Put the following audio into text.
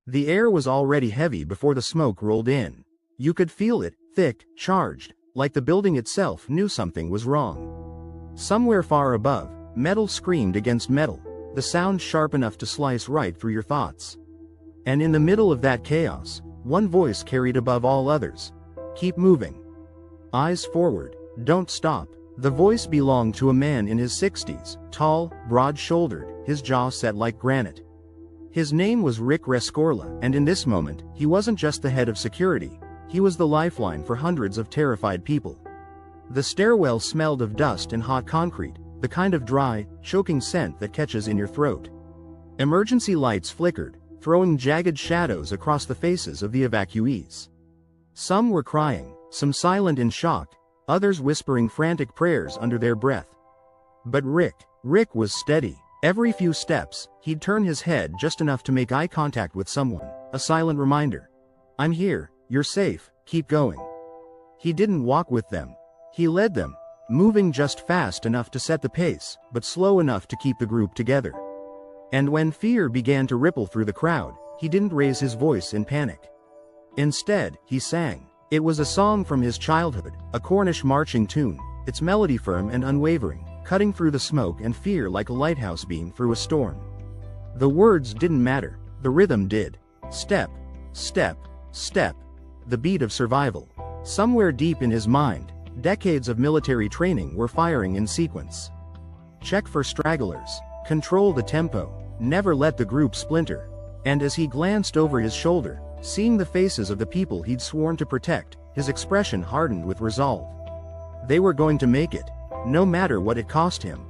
The air was already heavy before the smoke rolled in. You could feel it, thick, charged, like the building itself knew something was wrong. Somewhere far above, metal screamed against metal, the sound sharp enough to slice right through your thoughts. And in the middle of that chaos, one voice carried above all others. Keep moving. Eyes forward, don't stop. The voice belonged to a man in his 60s, tall, broad-shouldered, his jaw set like granite. His name was Rick Rescorla, and in this moment, he wasn't just the head of security, he was the lifeline for hundreds of terrified people. The stairwell smelled of dust and hot concrete, the kind of dry, choking scent that catches in your throat. Emergency lights flickered, throwing jagged shadows across the faces of the evacuees. Some were crying, some silent in shock, others whispering frantic prayers under their breath. But Rick was steady. Every few steps, he'd turn his head just enough to make eye contact with someone, a silent reminder. I'm here, you're safe, keep going. He didn't walk with them. He led them, moving just fast enough to set the pace, but slow enough to keep the group together. And when fear began to ripple through the crowd, he didn't raise his voice in panic. Instead, he sang. It was a song from his childhood, a Cornish marching tune, its melody firm and unwavering, cutting through the smoke and fear like a lighthouse beam through a storm. The words didn't matter, the rhythm did. Step, step, step. The beat of survival. Somewhere deep in his mind, decades of military training were firing in sequence. Check for stragglers. Control the tempo. Never let the group splinter. And as he glanced over his shoulder, seeing the faces of the people he'd sworn to protect, his expression hardened with resolve. They were going to make it, no matter what it cost him.